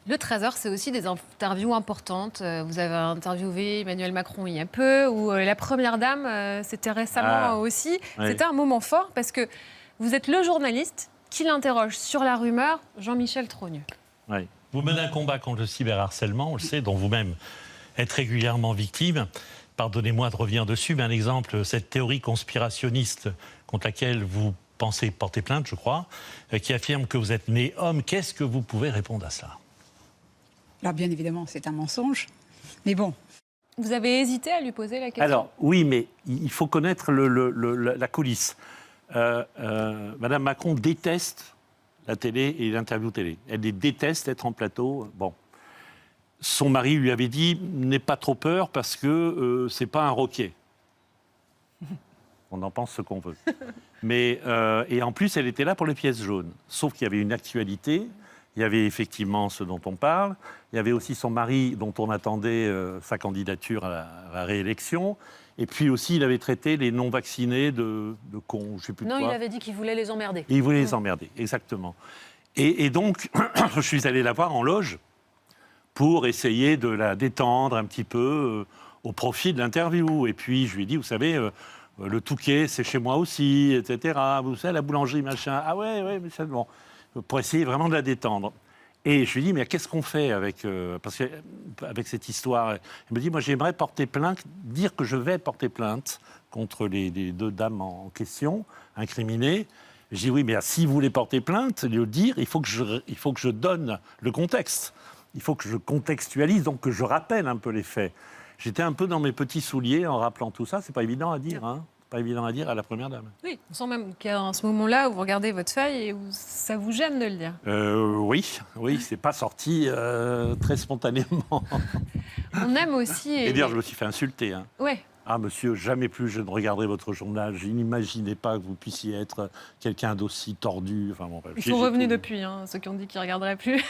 Le Trésor, c'est aussi des interviews importantes. Vous avez interviewé Emmanuel Macron il y a peu, ou la Première Dame, c'était récemment aussi. Oui. C'était un moment fort parce que vous êtes le journaliste qui l'interroge sur la rumeur, Jean-Michel Trogneux. Oui. Vous menez un combat contre le cyberharcèlement, on le sait, dont vous-même êtes régulièrement victime. Pardonnez-moi de revenir dessus, mais un exemple, cette théorie conspirationniste contre laquelle vous pensez porter plainte, je crois, qui affirme que vous êtes né homme. Qu'est-ce que vous pouvez répondre à ça? Là, bien évidemment, c'est un mensonge. Mais bon. Vous avez hésité à lui poser la question? Alors, oui, mais il faut connaître la coulisse. Madame Macron déteste la télé et l'interview télé. Elle les déteste être en plateau. Bon. Son mari lui avait dit « n'aie pas trop peur parce que c'est pas un roquet ». On en pense ce qu'on veut. Mais, et en plus, elle était là pour les pièces jaunes. Sauf qu'il y avait une actualité. Il y avait effectivement ce dont on parle. Il y avait aussi son mari dont on attendait sa candidature à la réélection. Et puis aussi, il avait traité les non-vaccinés de cons, je ne sais plus Non, quoi. il avait dit qu'il voulait les emmerder. Et il voulait les emmerder, exactement. Et donc, je suis allé la voir en loge pour essayer de la détendre un petit peu au profit de l'interview. Et puis, je lui ai dit, vous savez, le Touquet, c'est chez moi aussi, etc. Vous savez, la boulangerie, machin. Ah ouais, mais c'est bon. Pour essayer vraiment de la détendre. Et je lui dis, mais qu'est-ce qu'on fait avec cette histoire? Elle me dit, moi j'aimerais porter plainte, dire que je vais porter plainte contre les deux dames en question, incriminées. Je dis, oui, mais si vous voulez porter plainte, le dire, il faut que je donne le contexte. Il faut que je contextualise, donc que je rappelle un peu les faits. J'étais un peu dans mes petits souliers en rappelant tout ça. C'est pas évident à dire, hein. Pas évident à dire à la Première Dame. Oui, on sent même qu'à ce moment-là, vous regardez votre feuille et ça vous gêne de le dire. Oui, c'est pas sorti très spontanément. On aime aussi... Et dire, je me suis fait insulter. Hein. Ouais. Ah, monsieur, jamais plus je ne regarderai votre journal. Je n'imaginais pas que vous puissiez être quelqu'un d'aussi tordu. Enfin, bon, Ils sont revenus depuis, hein, ceux qui ont dit qu'ils ne regarderaient plus.